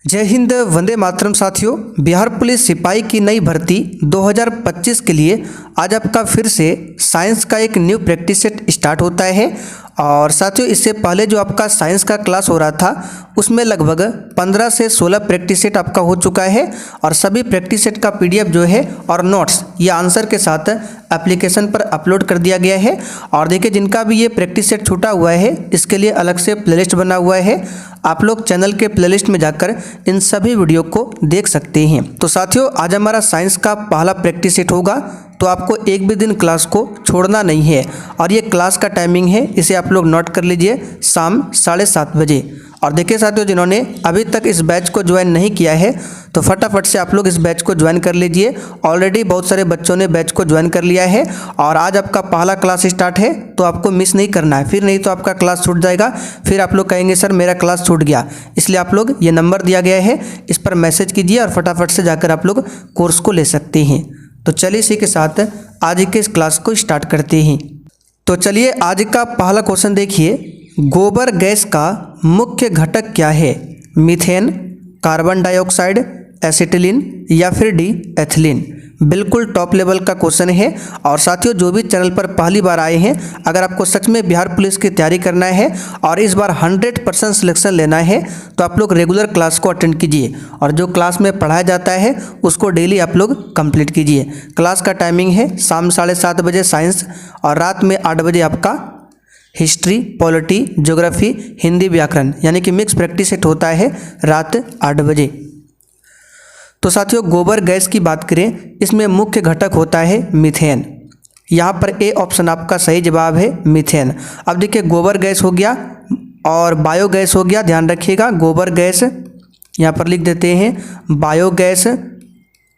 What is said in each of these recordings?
जय हिंद, वंदे मातरम। साथियों, बिहार पुलिस सिपाही की नई भर्ती 2025 के लिए आज आपका फिर से साइंस का एक न्यू प्रैक्टिस सेट स्टार्ट होता है। और साथियों, इससे पहले जो आपका साइंस का क्लास हो रहा था उसमें लगभग 15 से 16 प्रैक्टिस सेट आपका हो चुका है। और सभी प्रैक्टिस सेट का पीडीएफ जो है और नोट्स ये आंसर के साथ एप्लीकेशन पर अपलोड कर दिया गया है। और देखिए, जिनका भी ये प्रैक्टिस सेट छूटा हुआ है इसके लिए अलग से प्लेलिस्ट बना हुआ है। आप लोग चैनल के प्लेलिस्ट में जाकर इन सभी वीडियो को देख सकते हैं। तो साथियों, आज हमारा साइंस का पहला प्रैक्टिस सेट होगा, तो आपको एक भी दिन क्लास को छोड़ना नहीं है। और ये क्लास का टाइमिंग है, इसे आप लोग नोट कर लीजिए, शाम 7:30 बजे। और देखिए साथियों, जिन्होंने अभी तक इस बैच को ज्वाइन नहीं किया है तो फटाफट से आप लोग इस बैच को ज्वाइन कर लीजिए। ऑलरेडी बहुत सारे बच्चों ने बैच को ज्वाइन कर लिया है और आज आपका पहला क्लास स्टार्ट है, तो आपको मिस नहीं करना है, फिर नहीं तो आपका क्लास छूट जाएगा। फिर आप लोग कहेंगे सर मेरा क्लास छूट गया। इसलिए आप लोग ये नंबर दिया गया है, इस पर मैसेज कीजिए और फटाफट से जाकर आप लोग कोर्स को ले सकते हैं। तो चलिए इसी के साथ आज के इस क्लास को स्टार्ट करते हैं। तो चलिए आज का पहला क्वेश्चन देखिए, गोबर गैस का मुख्य घटक क्या है? मीथेन, कार्बन डाइऑक्साइड, एसिटिलीन या फिर डी एथिलीन। बिल्कुल टॉप लेवल का क्वेश्चन है। और साथियों, जो भी चैनल पर पहली बार आए हैं, अगर आपको सच में बिहार पुलिस की तैयारी करना है और इस बार 100% सिलेक्शन लेना है तो आप लोग रेगुलर क्लास को अटेंड कीजिए और जो क्लास में पढ़ाया जाता है उसको डेली आप लोग कंप्लीट कीजिए। क्लास का टाइमिंग है शाम 7:30 बजे साइंस और रात में 8 बजे आपका हिस्ट्री, पॉलिटी, ज्योग्राफी, हिंदी, व्याकरण, यानी कि मिक्स प्रैक्टिस सेट होता है रात 8 बजे। तो साथियों, गोबर गैस की बात करें, इसमें मुख्य घटक होता है मीथेन। यहाँ पर ए ऑप्शन आपका सही जवाब है, मीथेन। अब देखिए, गोबर गैस हो गया और बायोगैस हो गया, ध्यान रखिएगा। गोबर गैस यहाँ पर लिख देते हैं, बायोगैस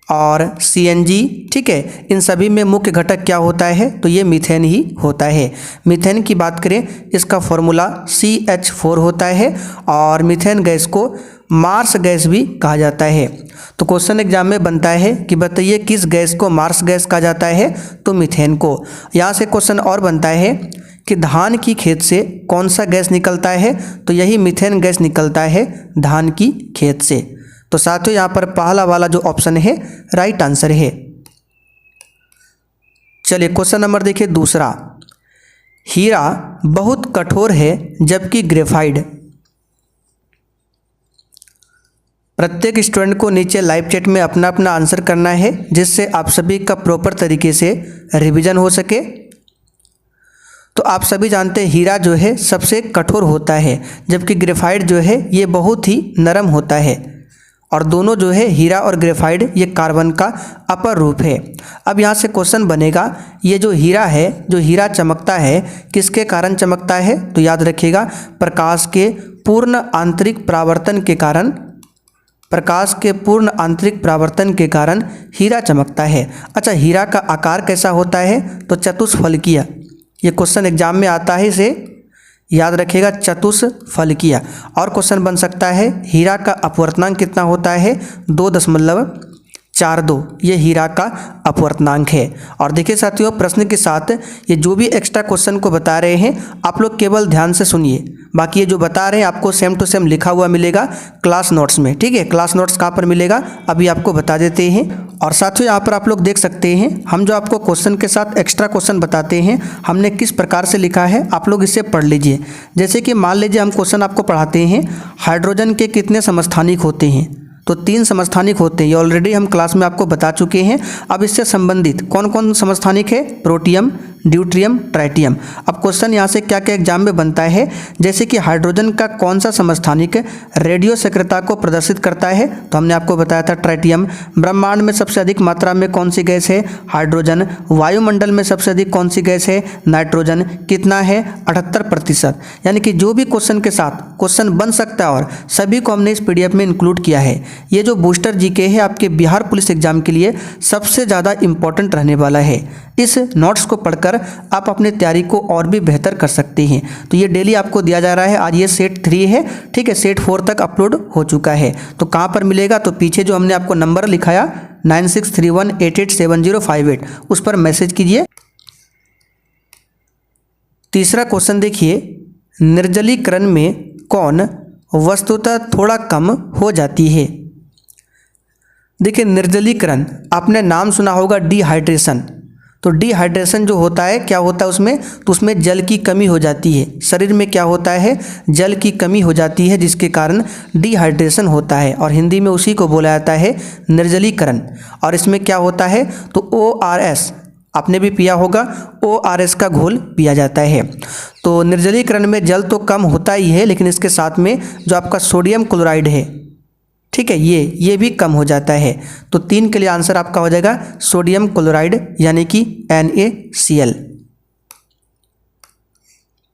और सीएनजी, ठीक है। इन सभी में मुख्य घटक क्या होता है? तो ये मीथेन ही होता है। मीथेन की बात करें, इसका फॉर्मूला CH4 होता है और मीथेन गैस को मार्स गैस भी कहा जाता है। तो क्वेश्चन एग्जाम में बनता है कि बताइए किस गैस को मार्स गैस कहा जाता है? तो मीथेन को। यहाँ से क्वेश्चन और बनता है कि धान की खेत से कौन सा गैस निकलता है? तो यही मीथेन गैस निकलता है धान की खेत से। तो साथियों, यहाँ पर पहला वाला जो ऑप्शन है राइट आंसर है। चलिए क्वेश्चन नंबर देखिए दूसरा, हीरा बहुत कठोर है जबकि ग्रेफाइट। प्रत्येक स्टूडेंट को नीचे लाइव चैट में अपना अपना आंसर करना है, जिससे आप सभी का प्रॉपर तरीके से रिवीजन हो सके। तो आप सभी जानते हैं हीरा जो है सबसे कठोर होता है, जबकि ग्रेफाइट जो है ये बहुत ही नरम होता है। और दोनों जो है हीरा और ग्रेफाइट ये कार्बन का अपर रूप है। अब यहाँ से क्वेश्चन बनेगा, ये जो हीरा है, जो हीरा चमकता है किसके कारण चमकता है? तो याद रखिएगा, प्रकाश के पूर्ण आंतरिक परावर्तन के कारण, प्रकाश के पूर्ण आंतरिक परावर्तन के कारण हीरा चमकता है। अच्छा, हीरा का आकार कैसा होता है? तो चतुष्फलकीय। ये क्वेश्चन एग्जाम में आता है, इसे याद रखिएगा, चतुष्फलकीय। और क्वेश्चन बन सकता है, हीरा का अपवर्तनांक कितना होता है? 2.42। ये हीरा का अपवर्तनांक है। और देखिए साथियों, प्रश्न के साथ ये जो भी एक्स्ट्रा क्वेश्चन को बता रहे हैं आप लोग केवल ध्यान से सुनिए, बाकी ये जो बता रहे हैं आपको सेम टू सेम लिखा हुआ मिलेगा क्लास नोट्स में, ठीक है। क्लास नोट्स कहाँ पर मिलेगा अभी आपको बता देते हैं। और साथियों, यहाँ पर आप लोग देख सकते हैं, हम जो आपको क्वेश्चन के साथ एक्स्ट्रा क्वेश्चन बताते हैं हमने किस प्रकार से लिखा है, आप लोग इसे पढ़ लीजिए। जैसे कि मान लीजिए हम क्वेश्चन आपको पढ़ाते हैं, हाइड्रोजन के कितने समस्थानिक होते हैं? तो 3 समस्थानिक होते हैं। ये ऑलरेडी हम क्लास में आपको बता चुके हैं। अब इससे संबंधित कौन कौन समस्थानिक है? Protium, deuterium, tritium. अब क्वेश्चन यहाँ से क्या क्या एग्जाम में बनता है, जैसे कि हाइड्रोजन का कौन सा समस्थानिक रेडियो सक्रियता को प्रदर्शित करता है? तो हमने आपको बताया था ट्राइटियम। ब्रह्मांड में सबसे अधिक मात्रा में कौन सी गैस है? हाइड्रोजन। वायुमंडल में सबसे अधिक कौन सी गैस है? नाइट्रोजन। कितना है? 78%। यानी कि जो भी क्वेश्चन के साथ क्वेश्चन बन सकता है और सभी को हमने इस PDF में इंक्लूड किया है। ये जो बूस्टर जीके है आपके बिहार पुलिस एग्जाम के लिए सबसे ज़्यादा इम्पोर्टेंट रहने वाला है। इस नोट्स को पढ़कर आप अपनी तैयारी को और भी बेहतर कर सकते हैं। तो ये डेली आपको दिया जा रहा है। आज ये सेट 3 है, ठीक है। सेट 4 तक अपलोड हो चुका है। तो कहाँ पर मिलेगा? तो पीछे जो हमने आपको नंबर लिखाया 9631887058 उस पर मैसेज कीजिए। तीसरा क्वेश्चन देखिए, निर्जलीकरण में कौन वस्तुतः थोड़ा कम हो जाती है। देखिए निर्जलीकरण, आपने नाम सुना होगा डिहाइड्रेशन। तो डिहाइड्रेशन जो होता है, क्या होता है उसमें, तो उसमें जल की कमी हो जाती है। शरीर में क्या होता है, जल की कमी हो जाती है, जिसके कारण डिहाइड्रेशन होता है और हिंदी में उसी को बोला जाता है निर्जलीकरण। और इसमें क्या होता है, तो ORS, आपने भी पिया होगा, ORS का घोल पिया जाता है। तो निर्जलीकरण में जल तो कम होता ही है, लेकिन इसके साथ में जो आपका सोडियम क्लोराइड है, ठीक है, ये भी कम हो जाता है। तो 3 के लिए आंसर आपका हो जाएगा सोडियम क्लोराइड यानी कि NaCl।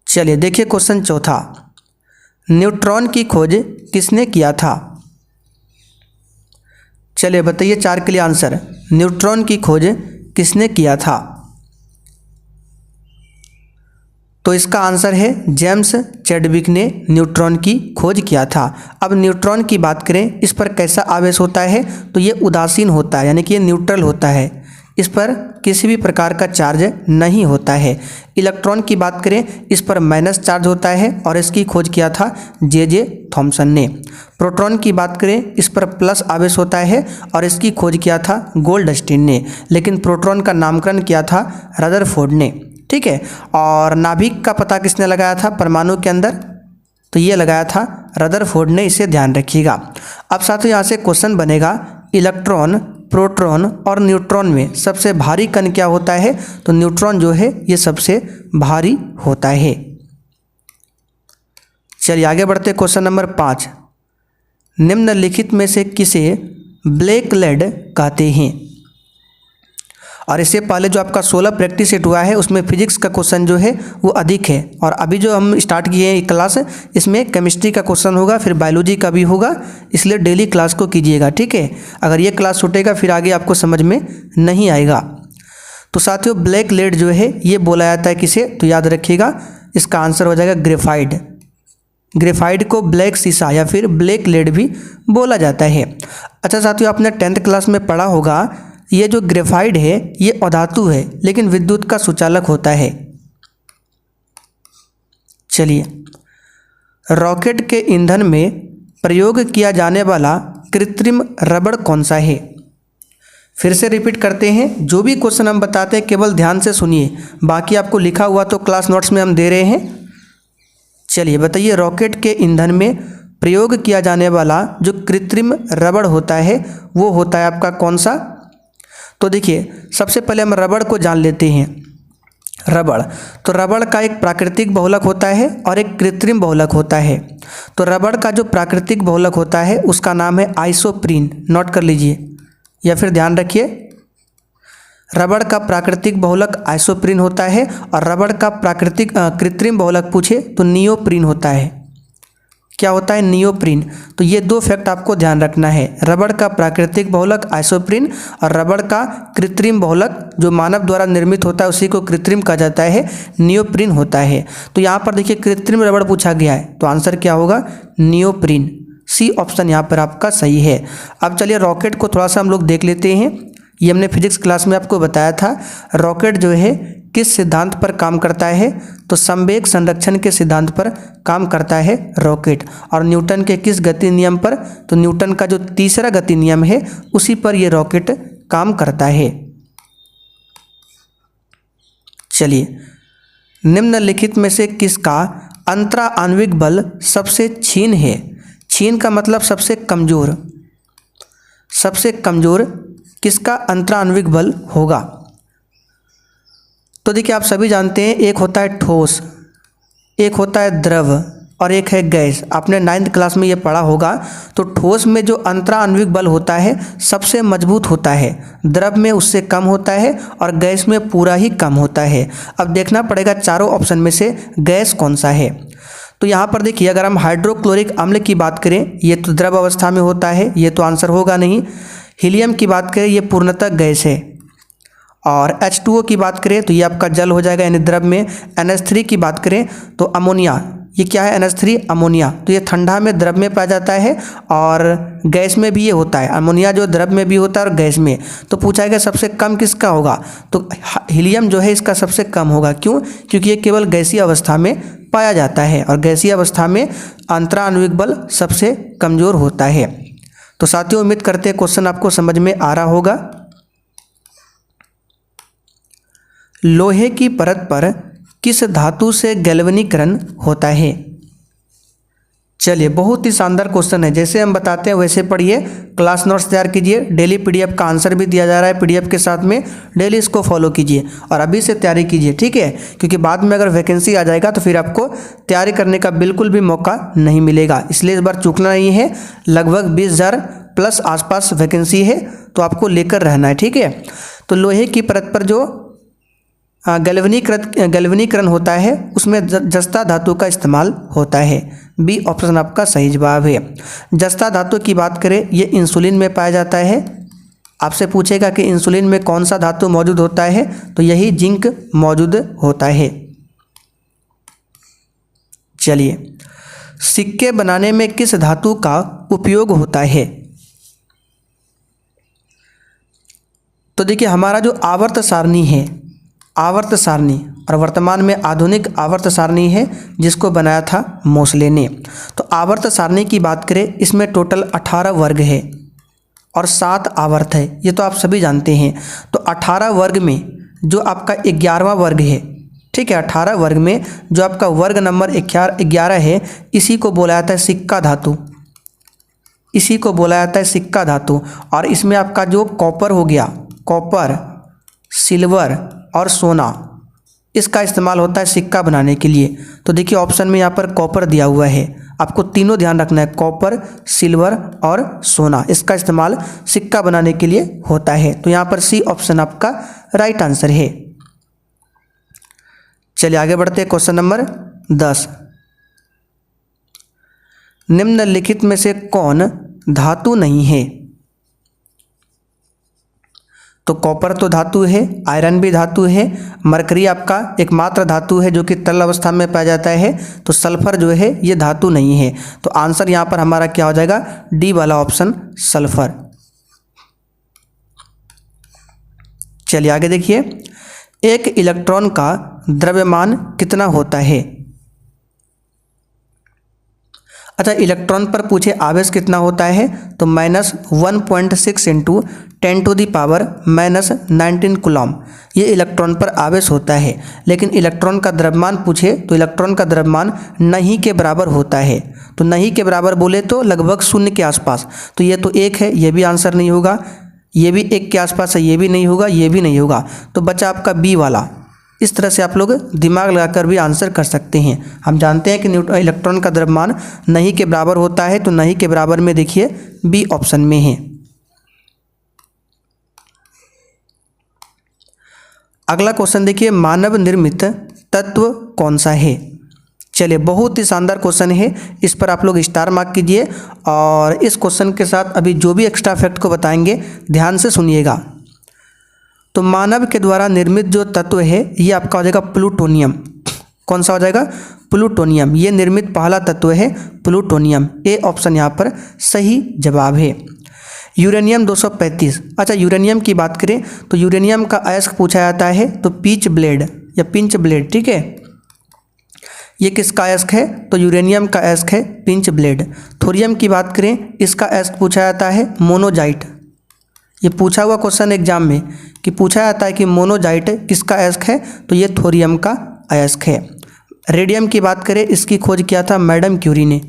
चलिए देखिए क्वेश्चन चौथा, न्यूट्रॉन की खोज किसने किया था। चलिए बताइए 4 के लिए आंसर, न्यूट्रॉन की खोज किसने किया था। तो इसका आंसर है जेम्स चैडविक ने न्यूट्रॉन की खोज किया था। अब न्यूट्रॉन की बात करें, इस पर कैसा आवेश होता है, तो ये उदासीन होता है, यानी कि ये न्यूट्रल होता है, इस पर किसी भी प्रकार का चार्ज नहीं होता है। इलेक्ट्रॉन की बात करें, इस पर माइनस चार्ज होता है और इसकी खोज किया था J.J. थॉमसन ने। प्रोटॉन की बात करें, इस पर प्लस आवेश होता है और इसकी खोज किया था गोल्डस्टीन ने, लेकिन प्रोटॉन का नामकरण किया था रदरफोर्ड ने, ठीक है। और नाभिक का पता किसने लगाया था परमाणु के अंदर, तो ये लगाया था रदरफोर्ड ने, इसे ध्यान रखिएगा। अब साथियों यहाँ से क्वेश्चन बनेगा, इलेक्ट्रॉन, प्रोटॉन और न्यूट्रॉन में सबसे भारी कण क्या होता है, तो न्यूट्रॉन जो है ये सबसे भारी होता है। चलिए आगे बढ़ते, क्वेश्चन नंबर 5, निम्नलिखित में से किसे ब्लैक लेड कहते हैं। और इससे पहले जो आपका 16 प्रैक्टिस सेट हुआ है उसमें फिजिक्स का क्वेश्चन जो है वो अधिक है, और अभी जो हम स्टार्ट किए हैं क्लास, इसमें केमिस्ट्री का क्वेश्चन होगा, फिर बायोलॉजी का भी होगा, इसलिए डेली क्लास को कीजिएगा, ठीक है। अगर ये क्लास छूटेगा फिर आगे आपको समझ में नहीं आएगा। तो साथियों ब्लैक लेड जो है ये बोला जाता है किसे, तो याद रखिएगा इसका आंसर हो जाएगा ग्रेफाइट। ग्रेफाइट को ब्लैक शीशा या फिर ब्लैक लेड भी बोला जाता है। अच्छा साथियों, आपने 10th क्लास में पढ़ा होगा, ये जो ग्रेफाइट है ये अधातु है, लेकिन विद्युत का सुचालक होता है। चलिए, रॉकेट के ईंधन में प्रयोग किया जाने वाला कृत्रिम रबड़ कौन सा है। फिर से रिपीट करते हैं, जो भी क्वेश्चन हम बताते हैं केवल ध्यान से सुनिए, बाकी आपको लिखा हुआ तो क्लास नोट्स में हम दे रहे हैं। चलिए बताइए, रॉकेट के ईंधन में प्रयोग किया जाने वाला जो कृत्रिम रबड़ होता है वो होता है आपका कौन सा। तो देखिए सबसे पहले हम रबड़ को जान लेते हैं। रबड़, तो रबड़ का एक प्राकृतिक बहुलक होता है और एक कृत्रिम बहुलक होता है। तो रबड़ का जो प्राकृतिक बहुलक होता है उसका नाम है आइसोप्रीन, नोट कर लीजिए या फिर ध्यान रखिए, रबड़ का प्राकृतिक बहुलक आइसोप्रीन होता है और रबड़ का प्राकृतिक कृत्रिम बहुलक पूछे तो नियोप्रीन होता है। क्या होता है, नियोप्रीन। तो ये 2 फैक्ट आपको ध्यान रखना है, रबड़ का प्राकृतिक बहुलक आइसोप्रीन और रबड़ का कृत्रिम बहुलक जो मानव द्वारा निर्मित होता है उसी को कृत्रिम कहा जाता है, नियोप्रीन होता है। तो यहाँ पर देखिए कृत्रिम रबड़ पूछा गया है, तो आंसर क्या होगा, नियोप्रीन। सी ऑप्शन यहाँ पर आपका सही है। अब चलिए रॉकेट को थोड़ा सा हम लोग देख लेते हैं। ये हमने फिजिक्स क्लास में आपको बताया था, रॉकेट जो है किस सिद्धांत पर काम करता है, तो संवेग संरक्षण के सिद्धांत पर काम करता है रॉकेट। और न्यूटन के किस गति नियम पर, तो न्यूटन का जो तीसरा गति नियम है उसी पर यह रॉकेट काम करता है। चलिए, निम्नलिखित में से किसका अंतरा आणविक बल सबसे क्षीण है। क्षीण का मतलब सबसे कमजोर, सबसे कमजोर किसका अंतरा आणविक बल होगा। तो देखिए आप सभी जानते हैं, एक होता है ठोस, एक होता है द्रव और एक है गैस। आपने 9th क्लास में ये पढ़ा होगा। तो ठोस में जो अंतरा आणविक बल होता है सबसे मजबूत होता है, द्रव में उससे कम होता है और गैस में पूरा ही कम होता है। अब देखना पड़ेगा चारों ऑप्शन में से गैस कौन सा है। तो यहाँ पर देखिए, अगर हम हाइड्रोक्लोरिक अम्ल की बात करें, ये तो द्रव अवस्था में होता है, ये तो आंसर होगा नहीं। हीलियम की बात करें, ये पूर्णतः गैस है। और H2O की बात करें तो ये आपका जल हो जाएगा यानी द्रव में। NH3 की बात करें तो अमोनिया, ये क्या है, NH3 अमोनिया, तो ये ठंडा में द्रव में पाया जाता है और गैस में भी ये होता है। अमोनिया जो द्रव में भी होता है और गैस में। तो पूछा गया सबसे कम किसका होगा, तो हीलियम जो है इसका सबसे कम होगा। क्यों, क्योंकि ये केवल गैसीय अवस्था में पाया जाता है और गैसीय अवस्था में अंतराण्विक बल सबसे कमज़ोर होता है। तो साथियों उम्मीद करते हैं क्वेश्चन आपको समझ में आ रहा होगा। लोहे की परत पर किस धातु से गैल्वेनीकरण होता है? चलिए बहुत ही शानदार क्वेश्चन है, जैसे हम बताते हैं वैसे पढ़िए, क्लास नोट्स तैयार कीजिए, डेली पीडीएफ का आंसर भी दिया जा रहा है पीडीएफ के साथ में, डेली इसको फॉलो कीजिए और अभी से तैयारी कीजिए, ठीक है, क्योंकि बाद में अगर वैकेंसी आ जाएगा तो फिर आपको तैयारी करने का बिल्कुल भी मौका नहीं मिलेगा, इसलिए इस बार चूकना नहीं है। लगभग 20,000 प्लस आसपास वैकेंसी है तो आपको लेकर रहना है, ठीक है। तो लोहे की परत पर जो गैल्वेनीकरण होता है उसमें जस्ता धातु का इस्तेमाल होता है। बी ऑप्शन आपका सही जवाब है। जस्ता धातु की बात करें ये इंसुलिन में पाया जाता है। आपसे पूछेगा कि इंसुलिन में कौन सा धातु मौजूद होता है, तो यही जिंक मौजूद होता है। चलिए, सिक्के बनाने में किस धातु का उपयोग होता है? तो देखिए हमारा जो आवर्त सारणी है, आवर्त सारणी, और वर्तमान में आधुनिक आवर्त सारणी है जिसको बनाया था मोसले ने। तो आवर्त सारणी की बात करें इसमें टोटल 18 वर्ग है और 7 आवर्त है, ये तो आप सभी जानते हैं। तो 18 वर्ग में जो आपका 11वां वर्ग है, ठीक है, 18 वर्ग में जो आपका वर्ग नंबर 11 है, इसी को बोला जाता है सिक्का धातु, इसी को बोला जाता है सिक्का धातु। और इसमें आपका जो कॉपर हो गया, कॉपर, सिल्वर और सोना, इसका इस्तेमाल होता है सिक्का बनाने के लिए। तो देखिए ऑप्शन में यहाँ पर कॉपर दिया हुआ है, आपको तीनों ध्यान रखना है, कॉपर, सिल्वर और सोना, इसका इस्तेमाल सिक्का बनाने के लिए होता है। तो यहाँ पर सी ऑप्शन आपका राइट आंसर है। चलिए आगे बढ़ते हैं, क्वेश्चन नंबर 10। निम्नलिखित में से कौन धातु नहीं है? तो कॉपर तो धातु है, आयरन भी धातु है, मरकरी आपका एकमात्र धातु है जो कि तरल अवस्था में पाया जाता है, तो सल्फर जो है ये धातु नहीं है। तो आंसर यहाँ पर हमारा क्या हो जाएगा? डी वाला ऑप्शन सल्फर। चलिए आगे देखिए, एक इलेक्ट्रॉन का द्रव्यमान कितना होता है? अच्छा, इलेक्ट्रॉन पर पूछे आवेश कितना होता है, तो -1.6 इंटू 10⁻⁻19 कूलम, ये इलेक्ट्रॉन पर आवेश होता है। लेकिन इलेक्ट्रॉन का द्रव्यमान पूछे तो इलेक्ट्रॉन का द्रव्यमान नहीं के बराबर होता है। तो नहीं के बराबर बोले तो लगभग 0 के आसपास, तो ये तो 1 है, ये भी आंसर नहीं होगा, ये भी 1 के आसपास है, ये भी नहीं होगा, ये भी नहीं होगा। तो बचा आपका बी वाला। इस तरह से आप लोग दिमाग लगाकर भी आंसर कर सकते हैं। हम जानते हैं कि इलेक्ट्रॉन का द्रव्यमान नहीं के बराबर होता है, तो नहीं के बराबर में देखिए बी ऑप्शन में है। अगला क्वेश्चन देखिए, मानव निर्मित तत्व कौन सा है? चलिए बहुत ही शानदार क्वेश्चन है, इस पर आप लोग स्टार मार्क कीजिए। और इस क्वेश्चन के साथ अभी जो भी एक्स्ट्रा फैक्ट को बताएंगे ध्यान से सुनिएगा। तो मानव के द्वारा निर्मित जो तत्व है ये आपका हो जाएगा प्लूटोनियम। कौन सा हो जाएगा? प्लूटोनियम। ये निर्मित पहला तत्व है प्लूटोनियम। ए ऑप्शन यहाँ पर सही जवाब है। यूरेनियम 235। अच्छा, यूरेनियम की बात करें तो यूरेनियम का अयस्क पूछा जाता है तो पिच ब्लेड या पिंच ब्लेड, ठीक है। ये किसका अयस्क है? तो यूरेनियम का अयस्क है पिंच ब्लेड। थोरियम की बात करें, इसका अयस्क पूछा जाता है मोनोजाइट। ये पूछा हुआ क्वेश्चन एग्जाम में कि पूछा जाता है कि मोनोजाइट किसका अयस्क है, तो ये थोरियम का अयस्क है। रेडियम की बात करें, इसकी खोज किया था मैडम क्यूरी ने।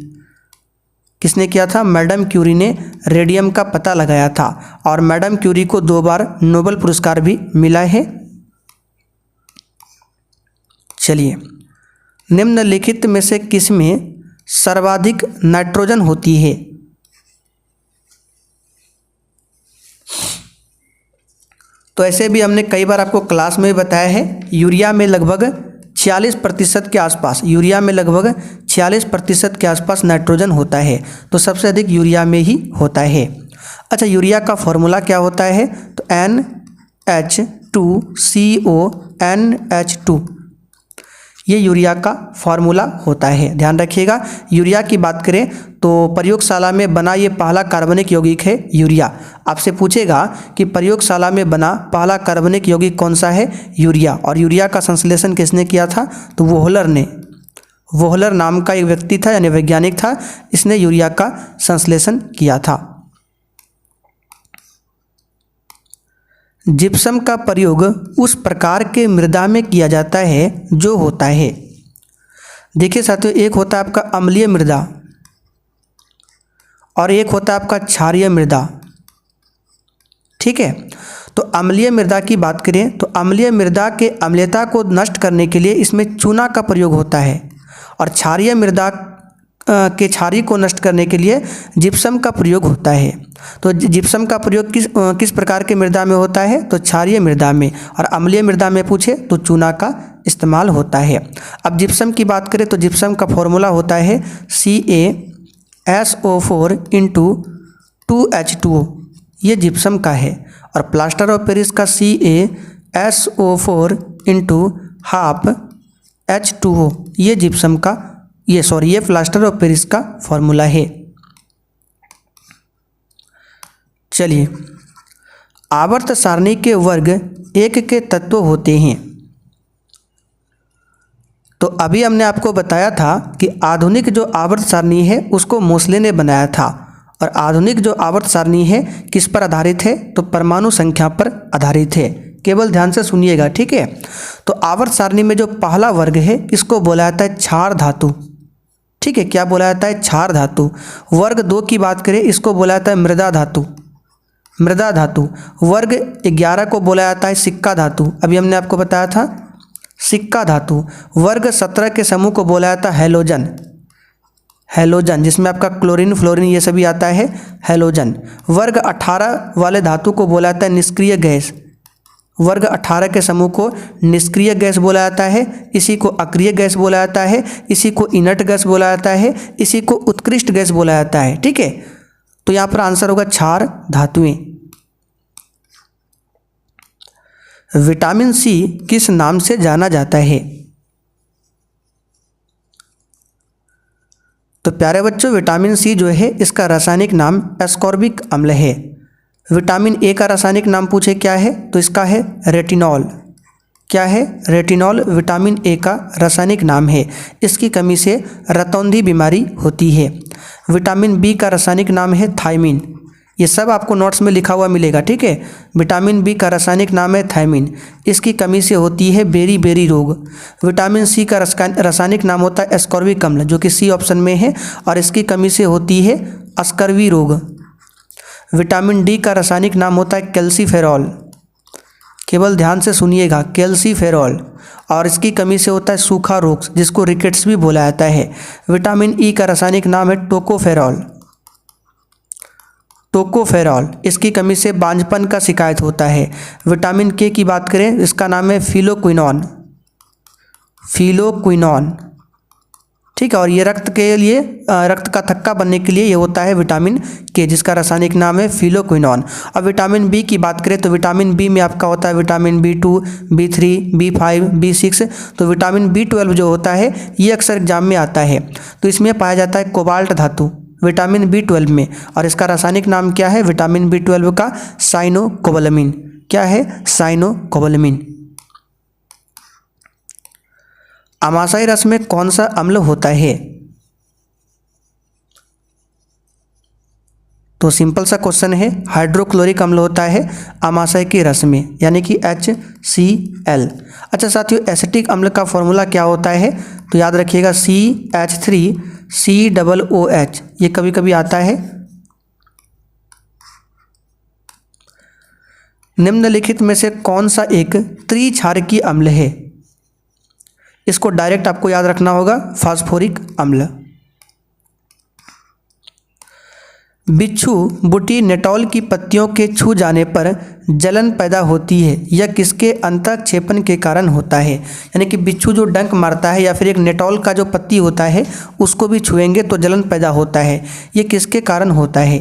किसने किया था? मैडम क्यूरी ने रेडियम का पता लगाया था और मैडम क्यूरी को 2 बार नोबेल पुरस्कार भी मिला है। चलिए, निम्नलिखित में से किसमें सर्वाधिक नाइट्रोजन होती है? तो ऐसे भी हमने कई बार आपको क्लास में बताया है, यूरिया में लगभग 46% के आसपास, यूरिया में लगभग 46% के आसपास नाइट्रोजन होता है। तो सबसे अधिक यूरिया में ही होता है। अच्छा, यूरिया का फॉर्मूला क्या होता है? तो NH2CONH2, ये यूरिया का फार्मूला होता है, ध्यान रखिएगा। यूरिया की बात करें तो प्रयोगशाला में बना ये पहला कार्बनिक यौगिक है यूरिया। आपसे पूछेगा कि प्रयोगशाला में बना पहला कार्बनिक यौगिक कौन सा है? यूरिया। और यूरिया का संश्लेषण किसने किया था? तो वोहलर ने। वोहलर नाम का एक व्यक्ति था यानी वैज्ञानिक था, इसने यूरिया का संश्लेषण किया था। जिप्सम का प्रयोग उस प्रकार के मृदा में किया जाता है जो होता है, देखिए साथियों, एक होता है आपका अम्लीय मृदा और एक होता है आपका क्षारीय मृदा। ठीक है, तो अम्लीय मृदा की बात करें तो अम्लीय मृदा के अम्लता को नष्ट करने के लिए इसमें चूना का प्रयोग होता है, और क्षारीय मृदा के क्षारीय को नष्ट करने के लिए जिप्सम का प्रयोग होता है। तो जिप्सम का प्रयोग किस प्रकार के मृदा में होता है, तो क्षारीय मृदा में, और अम्लीय मृदा में पूछे तो चूना का इस्तेमाल होता है। अब जिप्सम की बात करें तो जिप्सम का फॉर्मूला होता है CaSO4 × 2H2O, ये जिप्सम का है। और प्लास्टर ऑफ पेरिस का CaSO4 × ½ H2O, ये जिप्सम का ये प्लास्टर ऑफ पेरिस का फॉर्मूला है। चलिए, आवर्त सारणी के वर्ग 1 के तत्व होते हैं। तो अभी हमने आपको बताया था कि आधुनिक जो आवर्त सारणी है उसको मोसले ने बनाया था, और आधुनिक जो आवर्त सारणी है किस पर आधारित है, तो परमाणु संख्या पर आधारित है। केवल ध्यान से सुनिएगा, ठीक है। तो आवर्त सारणी में जो पहला वर्ग है इसको बोला जाता है क्षार धातु। ठीक है, क्या बोला जाता है, क्षार धातु। वर्ग 2 की बात करें इसको बोला जाता है मृदा धातु। मृदा धातु। वर्ग 11 को बोला जाता है सिक्का धातु, अभी हमने आपको बताया था सिक्का धातु। वर्ग 17 के समूह को बोला जाता है हैलोजन। हैलोजन, जिसमें आपका क्लोरीन फ्लोरीन ये सभी आता है, हैलोजन। वर्ग 18 वाले धातु को बोला जाता है निष्क्रिय गैस। वर्ग 18 के समूह को निष्क्रिय गैस बोला जाता है, इसी को अक्रिय गैस बोला जाता है, इसी को इनर्ट गैस बोला जाता है, इसी को उत्कृष्ट गैस बोला जाता है। ठीक है, तो यहाँ पर आंसर होगा क्षार धातुएं। विटामिन सी किस नाम से जाना जाता है, तो प्यारे बच्चों विटामिन सी जो है इसका रासायनिक नाम एस्कॉर्बिक अम्ल है। विटामिन ए का रासायनिक नाम पूछे क्या है, तो इसका है रेटिनॉल। क्या है, रेटिनॉल विटामिन ए का रासायनिक नाम है। इसकी कमी से रतौंधी बीमारी होती है। विटामिन बी का रासायनिक नाम है थायमिन। ये सब आपको नोट्स में लिखा हुआ मिलेगा, ठीक है। विटामिन बी का रासायनिक नाम है थायमिन, इसकी कमी से होती है बेरी बेरी रोग। विटामिन सी का रासायनिक नाम होता है एस्कॉर्बिक अम्ल, जो कि सी ऑप्शन में है, और इसकी कमी से होती है अस्कर्वी रोग। विटामिन डी का रासायनिक नाम होता है कैल्सीफेरॉल। केवल ध्यान से सुनिएगा, कैल्सीफेरॉल, और इसकी कमी से होता है सूखा रोग, जिसको रिकेट्स भी बोला जाता है। विटामिन ई का रासायनिक नाम है टोकोफेरॉल। टोकोफेरॉल, इसकी कमी से बांझपन का शिकायत होता है। विटामिन के की बात करें, इसका नाम है फिलोक्विनॉन। फिलोक्विनॉन, ठीक है, और ये रक्त के लिए रक्त का थक्का बनने के लिए ये होता है विटामिन के, जिसका रासायनिक नाम है फिलोक्विनॉन। अब विटामिन बी की बात करें तो विटामिन बी में आपका होता है vitamin B2, B3, B5, B6। तो विटामिन B12 जो होता है ये अक्सर एग्जाम में आता है, तो इसमें पाया जाता है कोबाल्ट धातु विटामिन B12 में, और इसका रासायनिक नाम क्या है, विटामिन B12 का साइनोकोबालामिन। क्या है, साइनोकोबालामिन। अमाशय रस में कौन सा अम्ल होता है, तो सिंपल सा क्वेश्चन है, हाइड्रोक्लोरिक अम्ल होता है अमाशय के रस में, यानी कि HCl। अच्छा साथियों, एसिटिक अम्ल का फॉर्मूला क्या होता है, तो याद रखिएगा CH3COOH, ये कभी कभी आता है। निम्नलिखित में से कौन सा एक त्रिक्षारकीय अम्ल है, इसको डायरेक्ट आपको याद रखना होगा, फास्फोरिक अम्ल। बिच्छू बुटीनेटॉल की पत्तियों के छू जाने पर जलन पैदा होती है, यह किसके अंतःक्षेपण के कारण होता है। यानी कि बिच्छू जो डंक मारता है या फिर एक नेटॉल का जो पत्ती होता है उसको भी छुएंगे तो जलन पैदा होता है, ये किसके कारण होता है।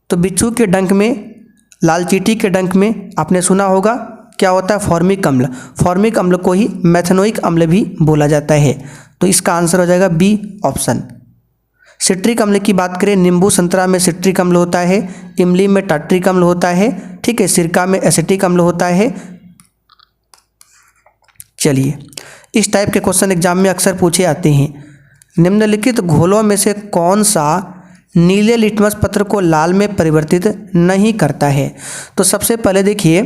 तो बिच्छू के डंक में, लाल चींटी के डंक में आपने सुना होगा क्या होता है, फॉर्मिक अम्ल। फॉर्मिक अम्ल को ही मेथनोइक अम्ल भी बोला जाता है, तो इसका आंसर हो जाएगा बी ऑप्शन। सिट्रिक अम्ल की बात करें, नींबू संतरा में सिट्रिक अम्ल होता है, इमली में टार्ट्रिक अम्ल होता है, ठीक है, सिरका में एसिटिक अम्ल होता है। चलिए, इस टाइप के क्वेश्चन एग्जाम में अक्सर पूछे आते हैं। निम्नलिखित घोलों में से कौन सा नीले लिटमस पत्र को लाल में परिवर्तित नहीं करता है? तो सबसे पहले देखिए,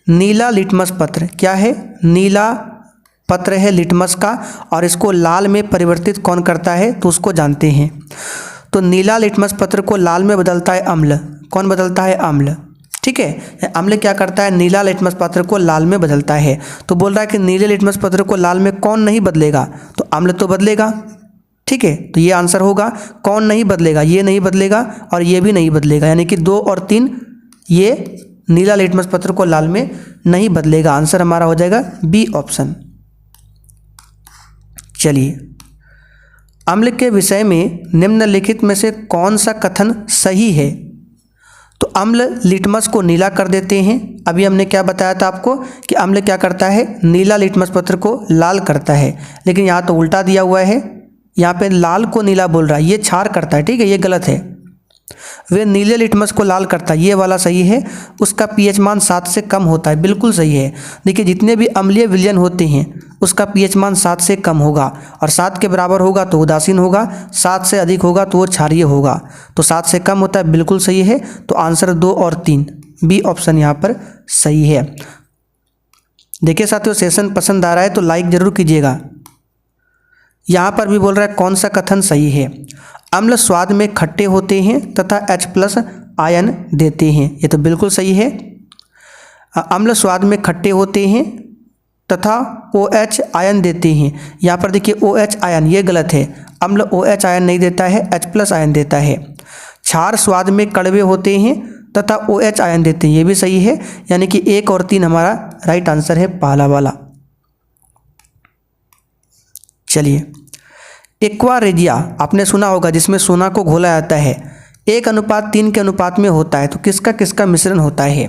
नीला लिटमस पत्र क्या है? नीला पत्र है लिटमस का, और इसको लाल में परिवर्तित कौन करता है? तो उसको जानते हैं। तो नीला लिटमस पत्र को लाल में बदलता है अम्ल। कौन बदलता है? अम्ल। ठीक है, अम्ल क्या करता है? नीला लिटमस पत्र को लाल में बदलता है। तो बोल रहा है कि नीले लिटमस पत्र को लाल में कौन नहीं बदलेगा? तो अम्ल तो बदलेगा। ठीक है, तो ये आंसर होगा। कौन नहीं बदलेगा? ये नहीं बदलेगा और ये भी नहीं बदलेगा, यानी कि 2 और 3 ये नीला लिटमस पत्र को लाल में नहीं बदलेगा। आंसर हमारा हो जाएगा बी ऑप्शन। चलिए, अम्ल के विषय में निम्नलिखित में से कौन सा कथन सही है? तो अम्ल लिटमस को नीला कर देते हैं। अभी हमने क्या बताया था आपको कि अम्ल क्या करता है? नीला लिटमस पत्र को लाल करता है, लेकिन यहाँ तो उल्टा दिया हुआ है। यहाँ पे लाल को नीला बोल रहा है, ये क्षार करता है। ठीक है, ये गलत है। वे नीले लिटमस को लाल करता है, ये वाला सही है। उसका पीएच मान 7 से कम होता है, बिल्कुल सही है। देखिए, जितने भी अम्लीय विलयन होते हैं उसका पीएच मान 7 से कम होगा, और 7 के बराबर होगा तो उदासीन होगा, 7 से अधिक होगा तो वो क्षारीय होगा। तो 7 से कम होता है, बिल्कुल सही है। तो आंसर 2 और 3 बी ऑप्शन यहाँ पर सही है। देखिए साथियों, सेशन पसंद आ रहा है तो लाइक जरूर कीजिएगा। यहाँ पर भी बोल रहा है कौन सा कथन सही है? अम्ल स्वाद में खट्टे होते हैं तथा H+ आयन देते हैं, ये तो बिल्कुल सही है। अम्ल स्वाद में खट्टे होते हैं तथा OH आयन देते हैं। यहाँ पर देखिए OH आयन, ये गलत है। अम्ल OH आयन नहीं देता है, H+ आयन देता है। क्षार स्वाद में कड़वे होते हैं तथा OH आयन देते हैं, ये भी सही है। यानी कि 1 और 3 हमारा राइट आंसर है, पहला वाला। चलिए, एक्वा रेजिया आपने सुना होगा, जिसमें सोना को घोला जाता है, 1:3 के अनुपात में होता है। तो किसका किसका मिश्रण होता है?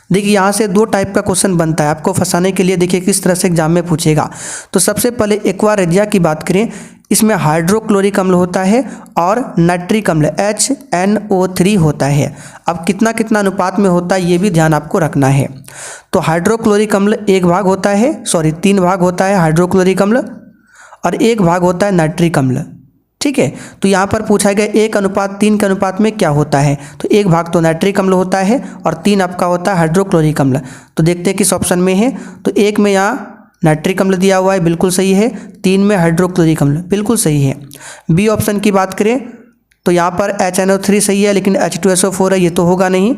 देखिए, यहाँ से 2 टाइप का क्वेश्चन बनता है आपको फंसाने के लिए। देखिए किस तरह से एग्जाम में पूछेगा। तो सबसे पहले एक्वा रेजिया की बात करें, इसमें हाइड्रोक्लोरिक अम्ल होता है और नाइट्रिक अम्ल HNO3 होता है। अब कितना कितना अनुपात में होता है ये भी ध्यान आपको रखना है। तो हाइड्रोक्लोरिक अम्ल 1 भाग होता है, 3 भाग होता है हाइड्रोक्लोरिक अम्ल, और 1 भाग होता है नाइट्रिक अम्ल। ठीक है, तो यहाँ पर पूछा गया 1:3 के अनुपात में क्या होता है? तो 1 भाग तो नाइट्रिक अम्ल होता है और 3 आपका होता है हाइड्रोक्लोरिक अम्ल। तो देखते हैं किस ऑप्शन में है। तो 1 में यहाँ नाइट्रिक अम्ल दिया हुआ है, बिल्कुल सही है। 3 में हाइड्रोक्लोरिक अम्ल, बिल्कुल सही है। बी ऑप्शन की बात करें तो यहाँ पर HNO3 सही है, लेकिन H2SO4 है, ये तो होगा नहीं।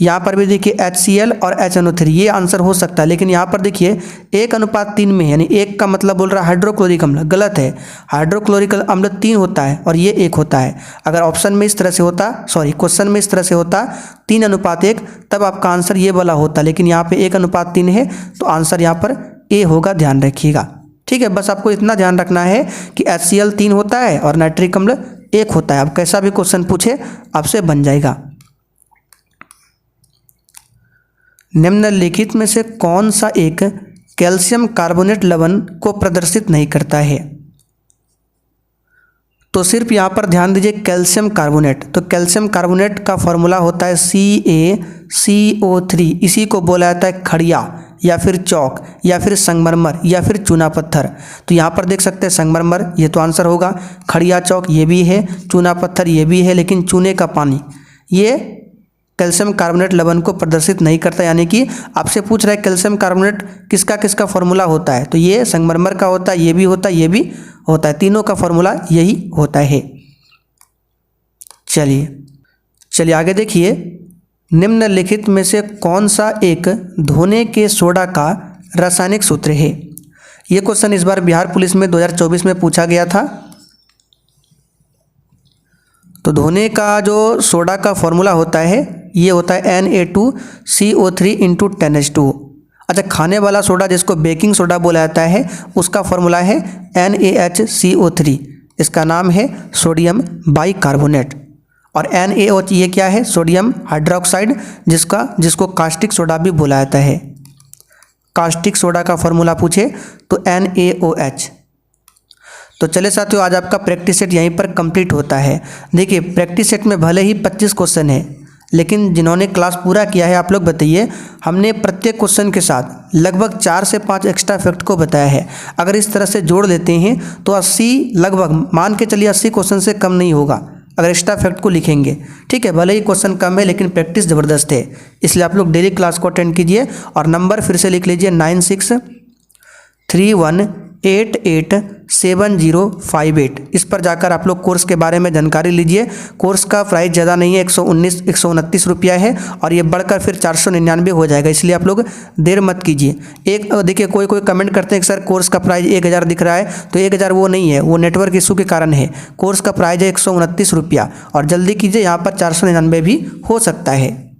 यहाँ पर भी देखिए HCl और HNO3, ये आंसर हो सकता है। लेकिन यहाँ पर देखिए 1:3 में, यानी 1 का मतलब बोल रहा है हाइड्रोक्लोरिक अम्ल, गलत है। हाइड्रोक्लोरिक अम्ल 3 होता है और ये 1 होता है। अगर ऑप्शन में इस तरह से होता, क्वेश्चन में इस तरह से होता 3:1, तब आपका आंसर ये वाला होता। लेकिन यहाँ पे 1:3 है, तो आंसर यहाँ पर ए होगा, ध्यान रखिएगा। ठीक है, बस आपको इतना ध्यान रखना है कि HCl 3 होता है और नाइट्रिक अम्ल 1 होता है। अब कैसा भी क्वेश्चन पूछे आपसे बन जाएगा। निम्नलिखित में से कौन सा एक कैल्शियम कार्बोनेट लवण को प्रदर्शित नहीं करता है? तो सिर्फ यहाँ पर ध्यान दीजिए, कैल्शियम कार्बोनेट। तो कैल्शियम कार्बोनेट का फॉर्मूला होता है CaCO3। इसी को बोला जाता है खड़िया या फिर चौक या फिर संगमरमर या फिर चूना पत्थर। तो यहाँ पर देख सकते हैं संगमरमर, ये तो आंसर होगा। खड़िया चौक ये भी है, चूना पत्थर ये भी है, लेकिन चूने का पानी ये कैल्शियम कार्बोनेट लवण को प्रदर्शित नहीं करता। यानी कि आपसे पूछ रहा है कैल्शियम कार्बोनेट किसका किसका फॉर्मूला होता है, तो ये संगमरमर का होता है, ये भी होता है, ये भी होता है। तीनों का फॉर्मूला यही होता है। चलिए आगे देखिए, निम्नलिखित में से कौन सा एक धोने के सोडा का रासायनिक सूत्र है? ये क्वेश्चन इस बार बिहार पुलिस में 2024 में पूछा गया था। तो धोने का जो सोडा का फॉर्मूला होता है ये होता है Na2CO3 × 10H2O। अच्छा, खाने वाला सोडा जिसको बेकिंग सोडा बोला जाता है उसका फॉर्मूला है NaHCO3। इसका नाम है सोडियम बाइकार्बोनेट। और NaOH ये क्या है? सोडियम हाइड्रोक्साइड, जिसको कास्टिक सोडा भी बोला जाता है। कास्टिक सोडा का फॉर्मूला पूछे तो NaOH। तो चले साथियों, आज आपका प्रैक्टिस सेट यहीं पर कंप्लीट होता है। देखिए, प्रैक्टिस सेट में भले ही 25 क्वेश्चन है, लेकिन जिन्होंने क्लास पूरा किया है आप लोग बताइए, हमने प्रत्येक क्वेश्चन के साथ लगभग 4 से 5 एक्स्ट्रा फैक्ट को बताया है। अगर इस तरह से जोड़ लेते हैं तो 80 लगभग मान के चलिए 80 क्वेश्चन से कम नहीं होगा अगर एक्स्ट्रा फैक्ट को लिखेंगे। ठीक है, भले ही क्वेश्चन कम है लेकिन प्रैक्टिस ज़बरदस्त है, इसलिए आप लोग डेली क्लास को अटेंड कीजिए। और नंबर फिर से लिख लीजिए 9631887058। इस पर जाकर आप लोग कोर्स के बारे में जानकारी लीजिए। कोर्स का प्राइस ज़्यादा नहीं है, 129 रुपया है और ये बढ़कर फिर 499 हो जाएगा, इसलिए आप लोग देर मत कीजिए। एक देखिए कोई कमेंट करते हैं कि सर कोर्स का प्राइस 1000 दिख रहा है, तो 1000 वो नहीं है, वो नेटवर्क इशू के कारण है। कोर्स का प्राइस है 129 रुपया और जल्दी कीजिए, यहाँ पर 499 भी हो सकता है।